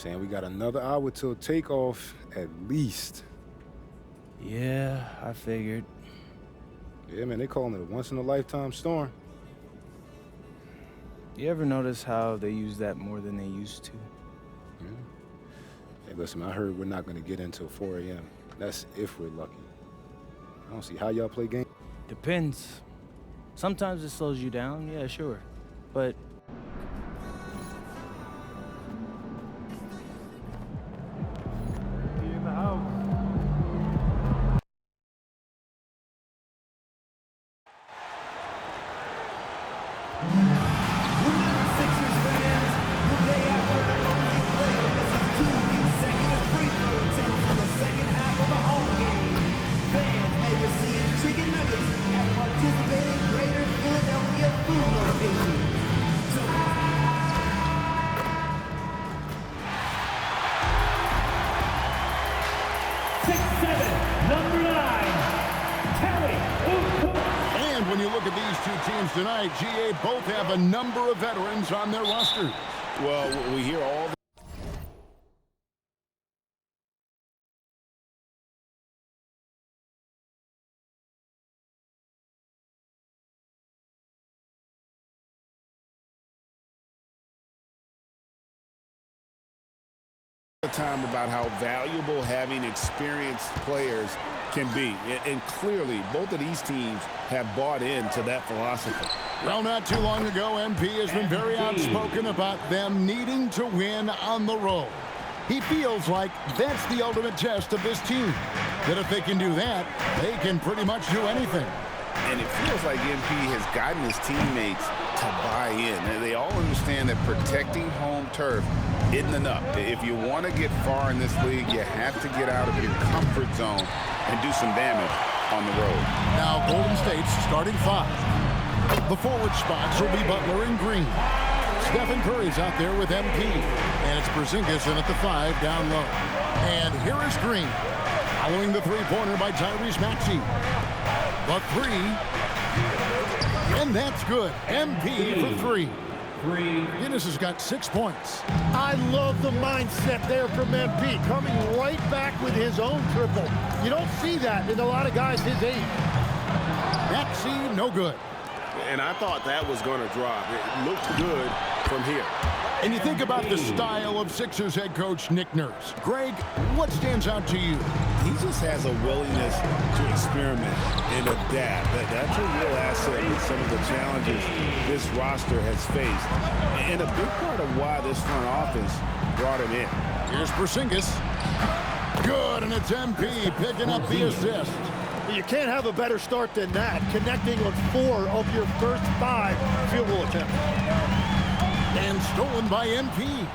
Saying we got another hour till takeoff at least. Yeah, I figured. Yeah, man, they calling it a once-in-a-lifetime storm. You ever notice how they use that more than they used to? Yeah. Hey, listen, I heard we're not going to get until 4 a.m. That's if we're lucky. I don't see how y'all play games. Depends. Sometimes it slows you down, yeah, sure. But in the house. Sixers fans, the day after the only play, this is 2 consecutive free throw attempts in the second half of a home game. Fans may receive chicken nuggets at participating Greater Philadelphia food locations. And when you look at these two teams tonight, GA both have a number of veterans on their roster. Well, we hear all the time about how valuable having experienced players can be. And clearly, both of these teams have bought into that philosophy. Well, not too long ago, MP has been very outspoken about them needing to win on the road. He feels like that's the ultimate test of this team. That if they can do that, they can pretty much do anything. And it feels like MP has gotten his teammates to buy in. They all understand that protecting home turf isn't enough. If you want to get far in this league, you have to get out of your comfort zone and do some damage on the road. Now Golden State's starting five. The forward spots will be Butler and Green. Stephen Curry's out there with MP. And it's Porzingis in at the 5 down low. And here is Green. Following the three-pointer by Tyrese Maxey. The 3. And that's good. MP for 3. Guinness has got 6 points. I love the mindset there from MP, coming right back with his own triple. You don't see that in a lot of guys his age. Maxey, no good. And I thought that was going to drop. It looked good from here. And you think about the style of Sixers head coach Nick Nurse. Greg, what stands out to you? He just has a willingness to experiment and adapt. That's a real asset with some of the challenges this roster has faced. And a big part of why this front office brought him in. Here's Porzingis. Good, and it's MP picking up the assist. You can't have a better start than that, connecting on 4 of your first 5 field goal attempts. And stolen by MP.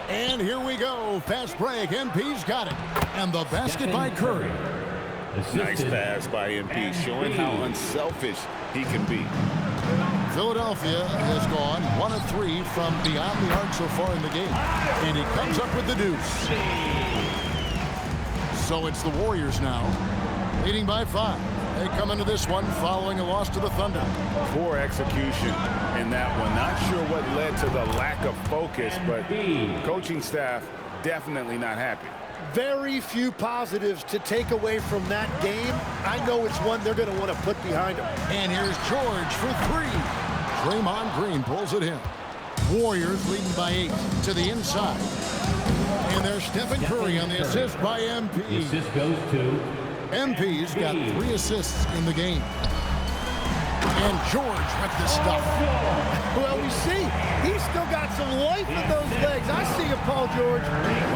And here we go. Fast break. MP's got it. And the basket by Curry. Nice pass by MP, showing how unselfish he can be. Philadelphia has gone 1 of 3 from beyond the arc so far in the game. And he comes up with the deuce. So it's the Warriors now, leading by 5. They come into this one following a loss to the Thunder. Poor execution in that one. Not sure what led to the lack of focus, but coaching staff definitely not happy. Very few positives to take away from that game. I know it's one they're going to want to put behind them. And here's George for 3. Draymond Green pulls it in. Warriors leading by 8 to the inside. And there's Stephen Curry on the assist by MP. The assist goes to MP's got 3 assists in the game. And George with the stuff. Well, we see he's still got some life in those legs. I see you, Paul George.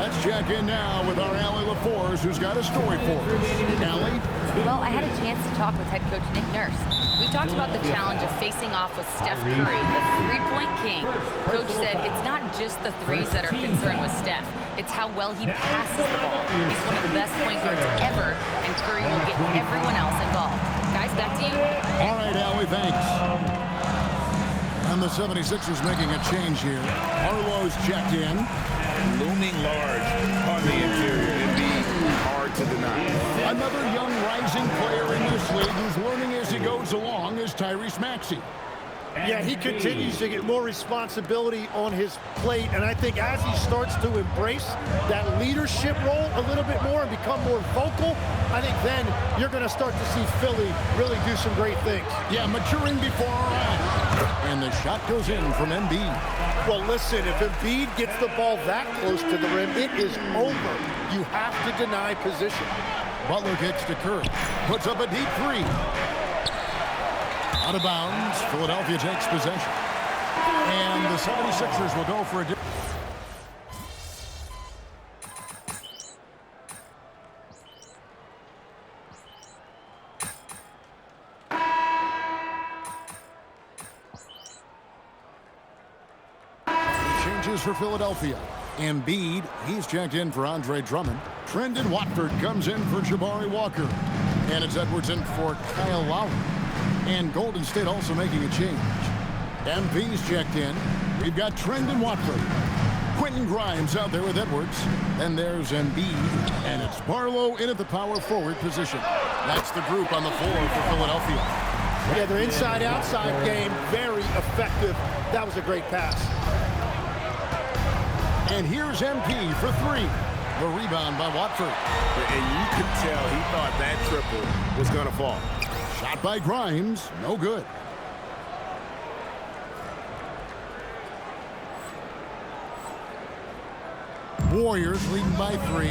Let's check in now with our Allie LaForce, who's got a story for us. Allie? Well, I had a chance to talk with head coach Nick Nurse. We talked about the challenge of facing off with Steph Curry, the three-point king. Coach said it's not just the threes that are concerned with Steph. It's how well he passes the ball. He's one of the best point guards ever, and Curry will get everyone else involved. Guys, back to you. All right, Allie, thanks. And the 76ers making a change here. Harlow's checked in. Looming large on the interior. It'd be hard to deny. Another young rising player in this league who's learning as he goes along is Tyrese Maxey. Yeah, he continues to get more responsibility on his plate, and I think as he starts to embrace that leadership role a little bit more and become more vocal, I think then you're going to start to see Philly really do some great things. Yeah, maturing before our eyes. And the shot goes in from Embiid. Well, listen, if Embiid gets the ball that close to the rim, it is over. You have to deny position. Butler kicks to Curry. Puts up a deep three. Out of bounds. Philadelphia takes possession. And the 76ers will go for a... Changes for Philadelphia. Embiid, he's checked in for Andre Drummond. Trendon Watford comes in for Jabari Walker. And it's Edwards in for Kyle Lowry. And Golden State also making a change. MP's checked in. We've got Trendon Watford. Quentin Grimes out there with Edwards. And there's Embiid. And it's Barlow in at the power forward position. That's the group on the floor for Philadelphia. Yeah, their inside-outside game, very effective. That was a great pass. And here's MP for three. The rebound by Watford. And you could tell he thought that triple was going to fall. Shot by Grimes. No good. Warriors leading by three.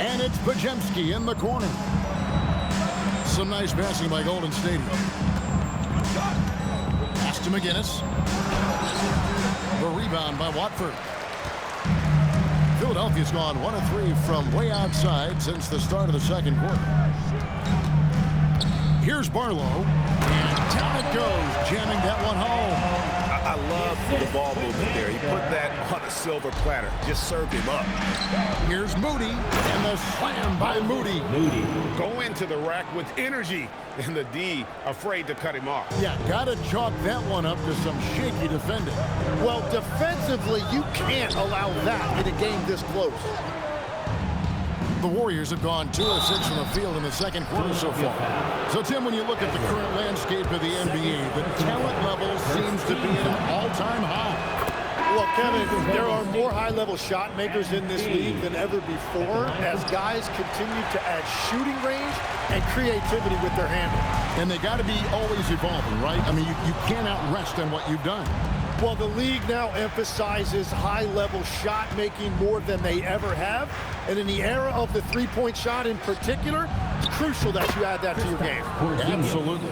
And it's Podziemski in the corner. Some nice passing by Golden State. Pass to McGinnis. The rebound by Watford. Philadelphia's gone 1 of 3 from way outside since the start of the second quarter. Here's Barlow. And down it goes, jamming that one home. I love the ball movement there. He put that on a silver platter. Just served him up. Here's Moody. And the slam by Moody. Go into the rack with energy. And the D afraid to cut him off. Yeah, gotta chalk that one up to some shaky defending. Well, defensively, you can't allow that in a game this close. The Warriors have gone 2 of 6 from the field in the second quarter so far. So, Tim, when you look at the current landscape of the NBA, the talent level seems to be at an all-time high. Well, Kevin, there are more high-level shot makers in this league than ever before as guys continue to add shooting range and creativity with their handle. And they got to be always evolving, right? I mean, you cannot rest on what you've done. Well, the league now emphasizes high-level shot making more than they ever have. And in the era of the three-point shot in particular, it's crucial that you add that to your game. Absolutely.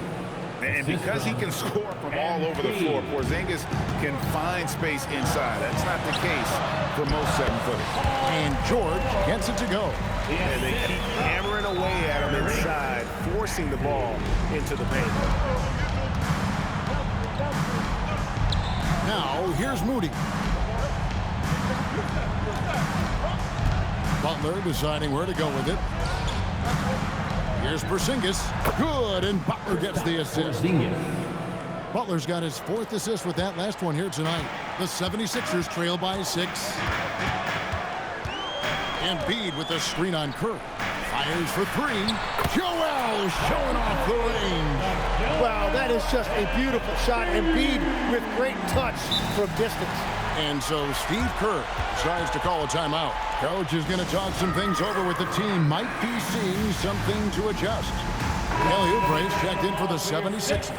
And because he can score from all over the floor, Porzingis can find space inside. That's not the case for most 7-footers. And George gets it to go. And they keep hammering away at him inside, forcing the ball into the paint. Now, here's Moody. Butler deciding where to go with it. Here's Porzingis. Good, and Butler gets the assist. Butler's got his 4th assist with that last one here tonight. The 76ers trail by 6. Embiid with a screen on Curry. Fires for 3. Joel showing off the range. Wow, that is just a beautiful shot. Embiid with great touch from distance. And so Steve Kerr decides to call a timeout. Coach is going to talk some things over with the team. Might be seeing something to adjust. Kelly Oubre's checked in for the 76ers.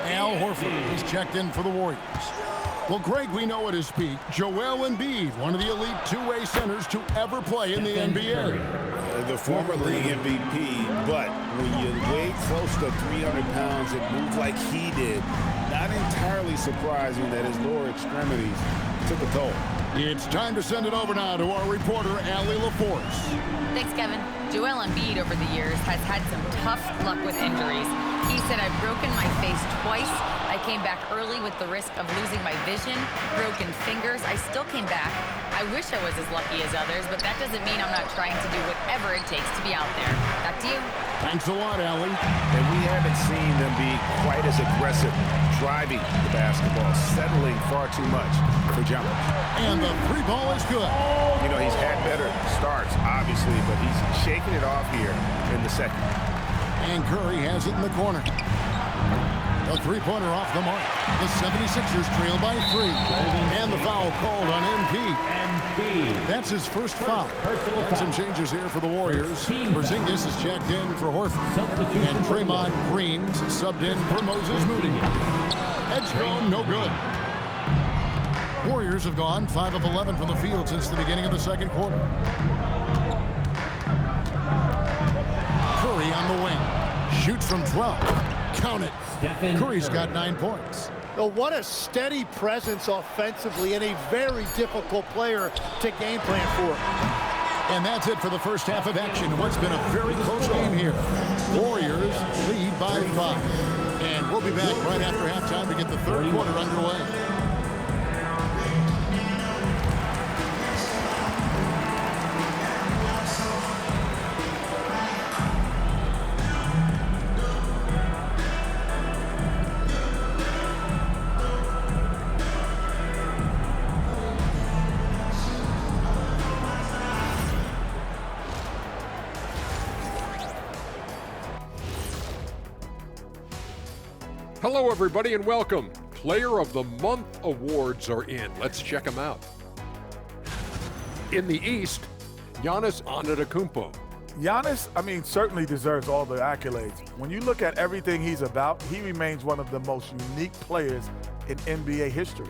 Al Horford is checked in for the Warriors. Well, Greg, we know at his peak, Joel Embiid, one of the elite two-way centers to ever play in the NBA. The former league MVP, but when you weigh close to 300 pounds and move like he did, not entirely surprising that his lower extremities took a toll. It's time to send it over now to our reporter, Allie LaForce. Thanks, Kevin. Joel Embiid over the years has had some tough luck with injuries. He said, "I've broken my face twice. I came back early with the risk of losing my vision, broken fingers. I still came back. I wish I was as lucky as others, but that doesn't mean I'm not trying to do whatever it takes to be out there." Back to you. Thanks a lot, Allie. And we haven't seen them be quite as aggressive driving the basketball, settling far too much for jumpers. And the 3 ball is good. You know, he's had better starts, obviously, but he's shaking it off here in the second. And Curry has it in the corner. A three-pointer off the mark. The 76ers trail by 3. And the foul called on MP. That's his first foul. And some changes here for the Warriors. Porzingis is checked in for Horford. And Draymond Green subbed in for Moses Moody. Edgecombe, no good. Warriors have gone 5 of 11 from the field since the beginning of the second quarter. Curry on the wing. Shoots from 12. Count it. Curry's got 9 points. Oh, what a steady presence offensively and a very difficult player to game plan for. And that's it for the first half of action. What's been a very close game here. Warriors lead by 5. And we'll be back right after halftime to get the third quarter underway. Hello, everybody, and welcome. Player of the Month awards are in. Let's check them out. In the East, Giannis Antetokounmpo. Giannis, certainly deserves all the accolades. When you look at everything he's about, he remains one of the most unique players in NBA history.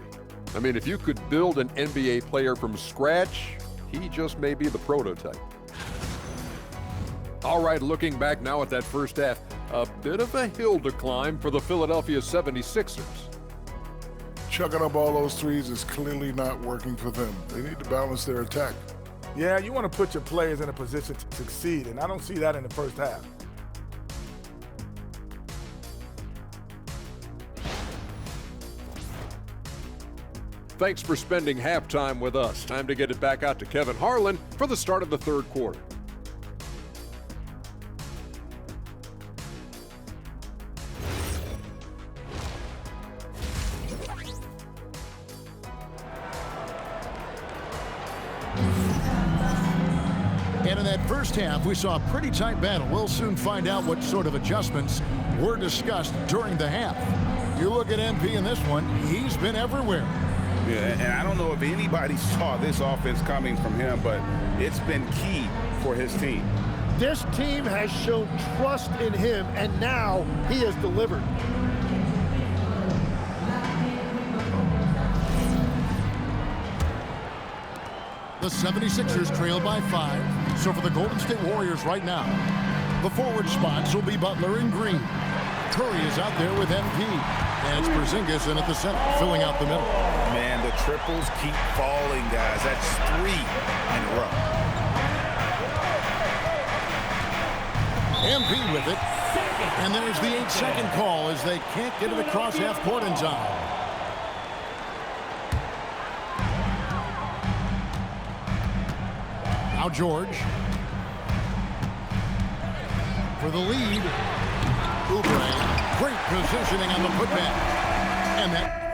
If you could build an NBA player from scratch, he just may be the prototype. All right, looking back now at that first half, a bit of a hill to climb for the Philadelphia 76ers. Chucking up all those threes is clearly not working for them. They need to balance their attack. Yeah, you want to put your players in a position to succeed, and I don't see that in the first half. Thanks for spending halftime with us. Time to get it back out to Kevin Harlan for the start of the third quarter. And in that first half, we saw a pretty tight battle. We'll soon find out what sort of adjustments were discussed during the half. You look at MP in this one, he's been everywhere. Yeah, and I don't know if anybody saw this offense coming from him, but it's been key for his team. This team has shown trust in him, and now he has delivered. The 76ers trail by 5. So for the Golden State Warriors right now, the forward spots will be Butler and Green. Curry is out there with MP. And it's Porzingis in at the center, filling out the middle. Man, the triples keep falling, guys. That's 3 in a row. MP with it. And there's the 8-second call as they can't get it across half court in time. Now George for the lead. Oubre, great positioning on the putback. And that.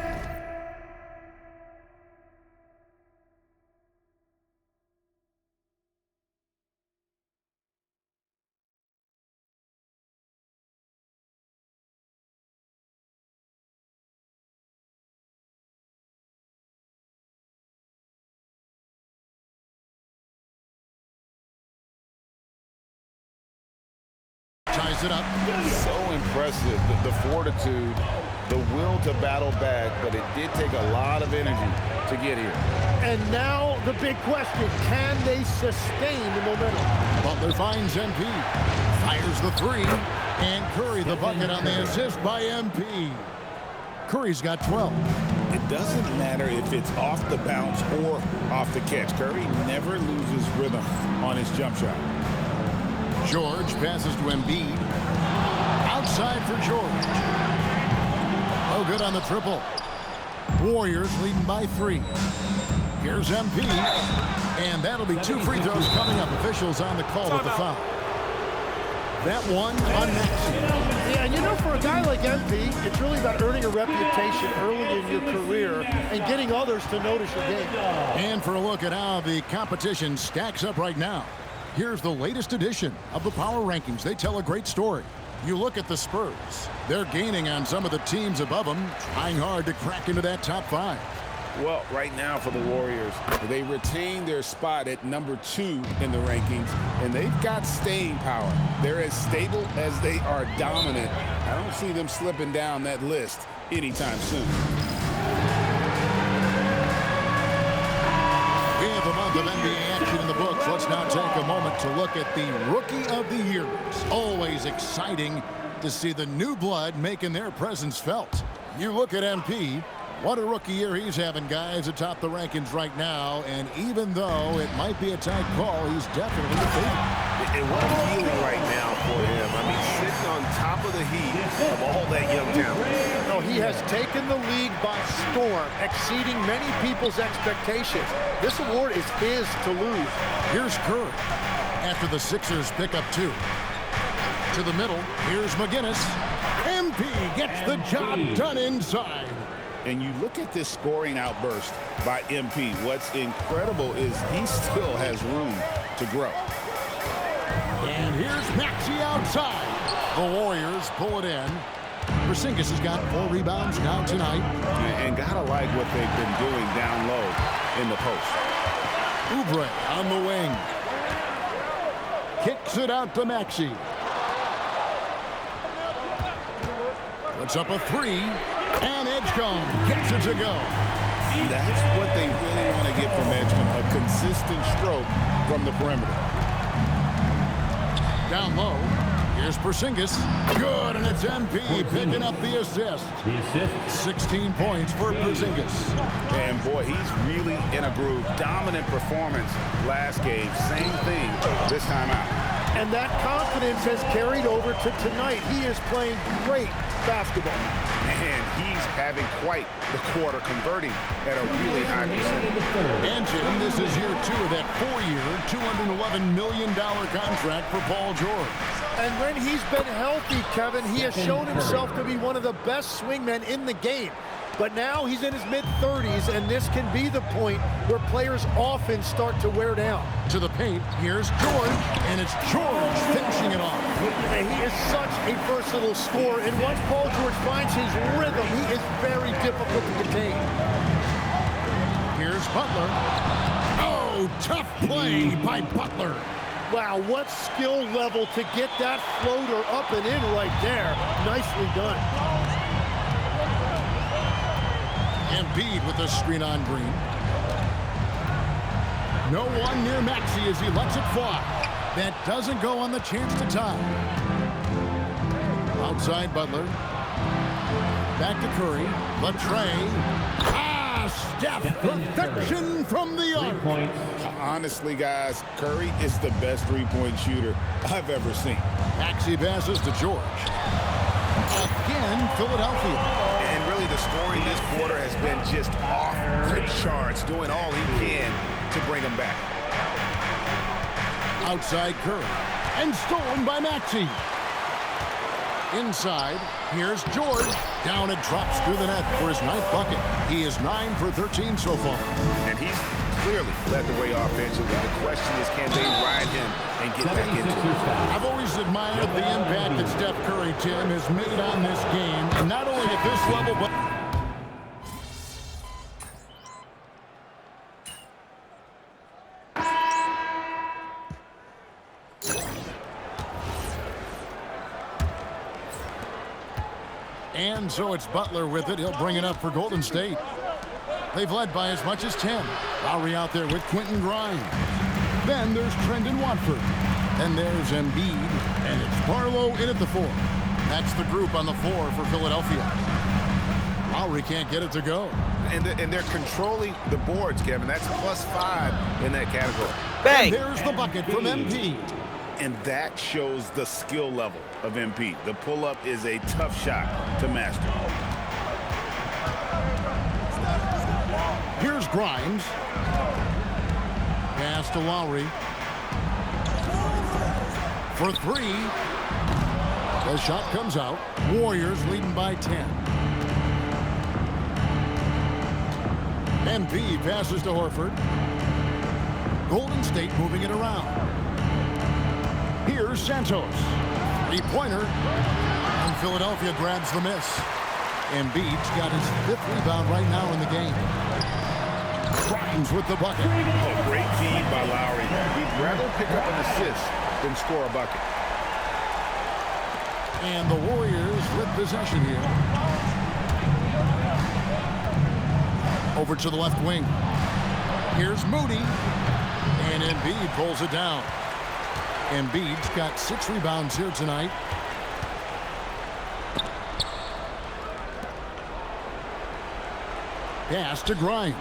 Ties it up. So impressive, the fortitude, the will to battle back, but it did take a lot of energy to get here. And now the big question, can they sustain the momentum? Butler finds MP, fires the 3, and Curry the bucket on the assist by MP. Curry's got 12. It doesn't matter if it's off the bounce or off the catch. Curry never loses rhythm on his jump shot. George passes to Embiid. Outside for George. Oh, good on the triple. Warriors leading by 3. Here's MP. And that'll be 2 free throws coming up. Officials on the call with the foul. That one on Maxey. Yeah, and for a guy like MP, it's really about earning a reputation early in your career and getting others to notice your game. And for a look at how the competition stacks up right now, here's the latest edition of the Power Rankings. They tell a great story. You look at the Spurs. They're gaining on some of the teams above them, trying hard to crack into that top 5. Well, right now for the Warriors, they retain their spot at number 2 in the rankings, and they've got staying power. They're as stable as they are dominant. I don't see them slipping down that list anytime soon. We have a month of NBA action in the books. Let's now take a moment to look at the Rookie of the Year. It's always exciting to see the new blood making their presence felt. You look at MP. What a rookie year he's having, guys, atop the rankings right now. And even though it might be a tight call, he's definitely the favorite. And what a feeling right now for him. I mean, sitting on top of the heat of all that young talent. No, he has taken the league by storm, exceeding many people's expectations. This award is his to lose. Here's Curry after the Sixers pick up 2. To the middle, here's McGinnis. MP gets the job done inside. And you look at this scoring outburst by MP. What's incredible is he still has room to grow. And here's Maxey outside. The Warriors pull it in. Porzingis has got 4 rebounds now tonight. And gotta like what they've been doing down low in the post. Oubre on the wing. Kicks it out to Maxey. Puts up a 3. And Edgecombe gets it to go. That's what they really want to get from Edgecombe, a consistent stroke from the perimeter. Down low, here's Porzingis. Good, and it's MP picking up the assist. 16 points for Porzingis. And boy, he's really in a groove. Dominant performance last game. Same thing this time out. And that confidence has carried over to tonight. He is playing great basketball. And he's having quite the quarter, converting at a really high percentage. And Jim, this is year 2 of that 4-year, $211 million contract for Paul George. And when he's been healthy, Kevin, he has shown himself to be one of the best swingmen in the game. But now he's in his mid-30s, and this can be the point where players often start to wear down. To the paint, here's George, and it's George finishing it off. And he is such a versatile scorer, and once Paul George finds his rhythm, he is very difficult to contain. Here's Butler. Oh, tough play by Butler. Wow, what skill level to get that floater up and in right there. Nicely done. Embiid with the screen on Green. No one near Maxey as he lets it fly. That doesn't go on the chance to tie. Outside Butler. Back to Curry. Latrey. Steph, perfection from the arc. Honestly, guys, Curry is the best three-point shooter I've ever seen. Maxey passes to George. Again, Philadelphia. And really the scoring this quarter has been just off the charts, doing all he can to bring them back. Outside Curry. And stolen by Maxey. Inside, here's George. Down and drops through the net for his 9th bucket. He is 9 for 13 so far. And he's clearly led the way offensively. The question is, can they ride him and get back into it? I've always admired the impact that Steph Curry, Tim, has made on this game. And not only at this level, but... And so it's Butler with it. He'll bring it up for Golden State. They've led by as much as 10. Lowry out there with Quentin Grimes. Then there's Trendon Watford. Then there's Embiid. And it's Barlow in at the 4. That's the group on the 4 for Philadelphia. Lowry can't get it to go. And they're controlling the boards, Kevin. That's +5 in that category. Bang! And there's the bucket from Embiid. And that shows the skill level of MP. The pull-up is a tough shot to master. Here's Grimes. Pass to Lowry. For 3. The shot comes out. Warriors leading by 10. MP passes to Horford. Golden State moving it around. Here's Santos. Three-pointer. And Philadelphia grabs the miss. Embiid's got his 5th rebound right now in the game. Grimes with the bucket. Oh, great feed by Lowry. He'd rather pick up an assist than score a bucket. And the Warriors with possession here. Over to the left wing. Here's Moody. And Embiid pulls it down. Embiid's got 6 rebounds here tonight. Pass to Grimes.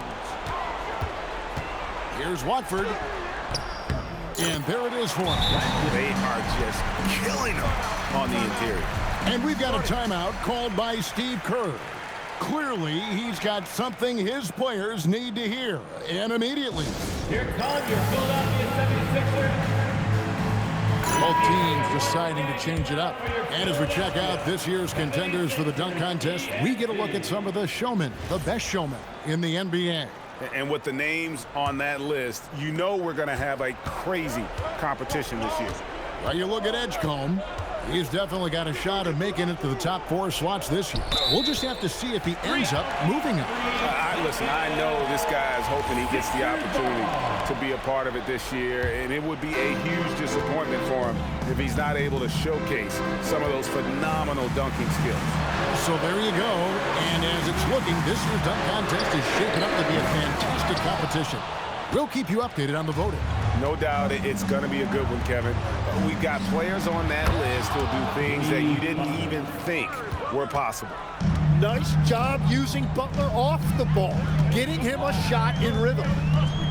Here's Watford. And there it is for him. They are just killing him on the interior. And we've got a timeout called by Steve Kerr. Clearly, he's got something his players need to hear, and immediately. Here comes your Philadelphia 76ers. Both teams deciding to change it up. And as we check out this year's contenders for the dunk contest, we get a look at some of the showmen, the best showmen in the NBA. And with the names on that list, you know we're going to have a crazy competition this year. Well, you look at Edgecombe. He's definitely got a shot of making it to the top 4 slots this year. We'll just have to see if he ends up moving it. Listen, I know this guy is hoping he gets the opportunity to be a part of it this year, and it would be a huge disappointment for him if he's not able to showcase some of those phenomenal dunking skills. So there you go. And as it's looking, this year's dunk contest is shaping up to be a fantastic competition. We'll keep you updated on the voting. No doubt it's going to be a good one, Kevin. We've got players on that list who'll do things that you didn't even think were possible. Nice job using Butler off the ball, getting him a shot in rhythm.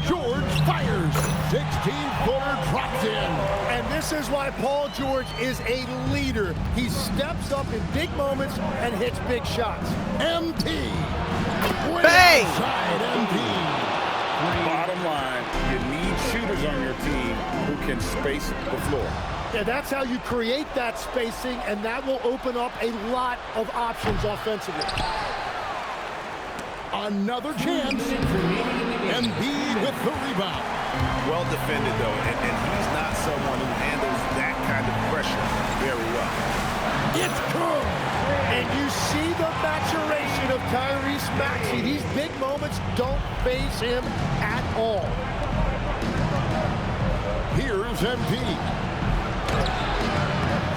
George fires. 16-footer drops in. And this is why Paul George is a leader. He steps up in big moments and hits big shots. MP. Bang! Side MP. Bottom line, you need shooters on your team who can space the floor. Yeah, that's how you create that spacing, and that will open up a lot of options offensively. Another chance. Embiid with the rebound. Well defended, though, and he's not someone who handles that kind of pressure very well. It's good. And you see the maturation of Tyrese Maxey. These big moments don't faze him at all. Here's MP.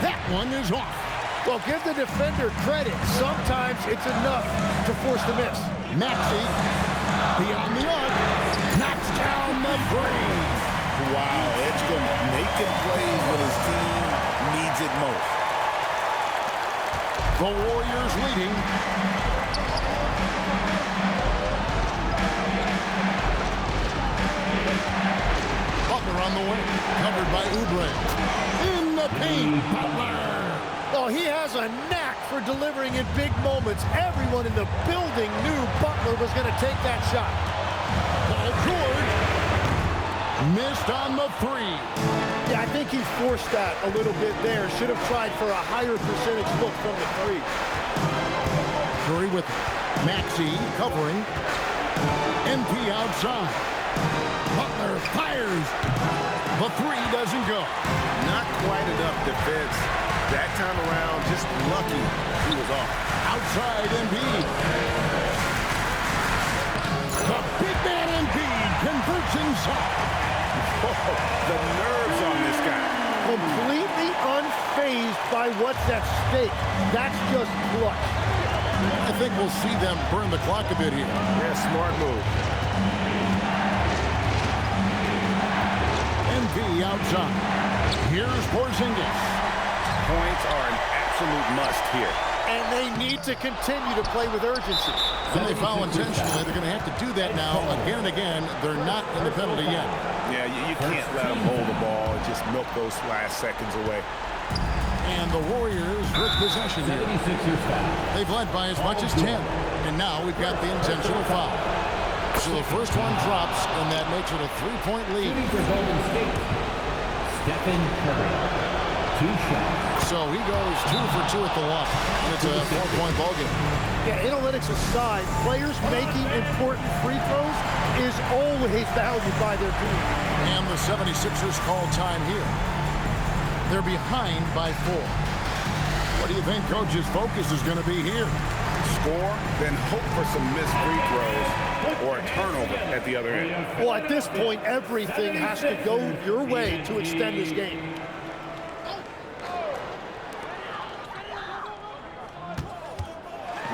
That one is off. Well, give the defender credit. Sometimes it's enough to force the miss. Maxey, beyond the arc, knocks down the three. Wow, Edgecombe making plays when his team needs it most. The Warriors leading. Butler on the way, covered by Oubre. In the paint, Butler. Oh, he has a knack for delivering in big moments. Everyone in the building knew Butler was going to take that shot. Paul George missed on the 3. Yeah, I think he forced that a little bit there. Should have tried for a higher percentage look from the 3. Curry with Maxey covering. MP outside. Butler fires. The 3 doesn't go. Not quite enough defense. That time around, just lucky he was off. Outside Embiid. The big man Embiid converts inside. The nerves on this guy. Completely unfazed by what's at stake. That's just clutch. I think we'll see them burn the clock a bit here. Yeah, smart move. MP outside. Here's Porzingis. Points are an absolute must here. And they need to continue to play with urgency. When they foul intentionally, they're going to have to do that now again and again. They're not in the penalty yet. Yeah, you can't let them hold the ball and just milk those last seconds away. And the Warriors with possession here. They've led by as much as 10. And now we've got the intentional foul. So the first one drops, and that makes it a 3-point lead. Stephen Curry. 2 shots. So he goes 2 for 2 at the line. And it's a 4-point ballgame. Yeah, analytics aside, players making important free throws is always valued by their team. And the 76ers call time here. They're behind by 4. What do you think Coach's focus is going to be here? Score, then hope for some missed free throws or a turnover at the other end. Well, at this point, everything has to go your way to extend this game.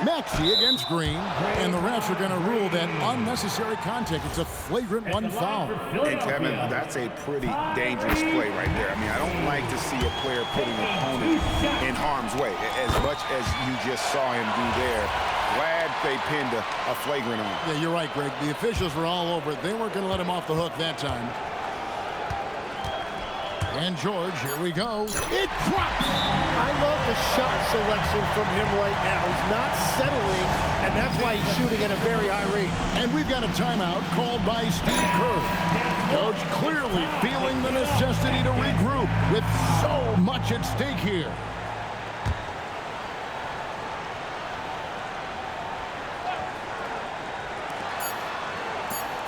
Maxey against Green, and the refs are going to rule that unnecessary contact. It's a flagrant 1 foul. And Kevin, that's a pretty dangerous play right there. I mean, I don't like to see a player putting an opponent in harm's way, as much as you just saw him do there. Glad they pinned a flagrant on him. Yeah, you're right, Greg. The officials were all over it. They weren't going to let him off the hook that time. And George, here we go. It drops! I love the shot selection from him right now. He's not settling, and that's why he's shooting at a very high rate. And we've got a timeout called by Steve Kerr. Coach clearly feeling the necessity to regroup with so much at stake here.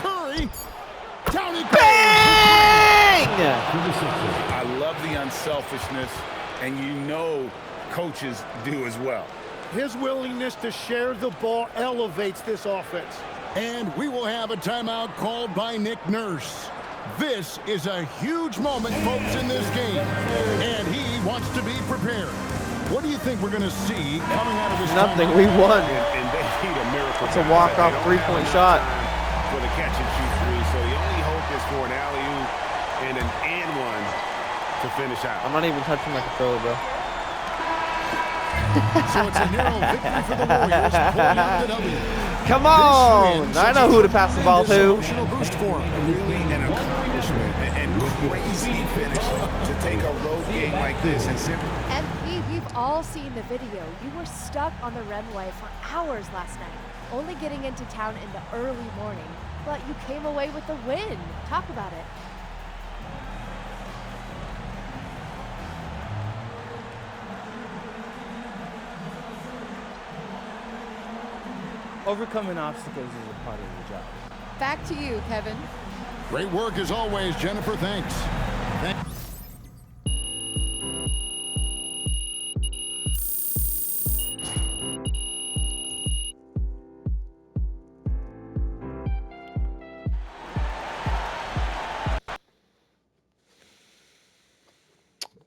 Curry, down he goes. I love the unselfishness, and you know coaches do as well. His willingness to share the ball elevates this offense. And we will have a timeout called by Nick Nurse. This is a huge moment, folks, in this game, and he wants to be prepared. What do you think we're going to see coming out of this Nothing. timeout? We won. And they need a miracle. It's a walk-off three-point shot. For the catch and shoot three, so the only hope is for an alley-oop and an and-one to finish out. I'm not even touching my controller, bro. So it's a narrow victory for the Warriors, pulling out the W. Come on! I know who to pass the ball to. Emotional boost for him. Really an accomplishment and crazy finish to take a road game like this and simply. MP, we've all seen the video. You were stuck on the runway for hours last night, only getting into town in the early morning, but you came away with the win. Talk about it. Overcoming obstacles is a part of the job. Back to you, Kevin. Great work as always, Jennifer. Thanks.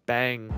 Bang.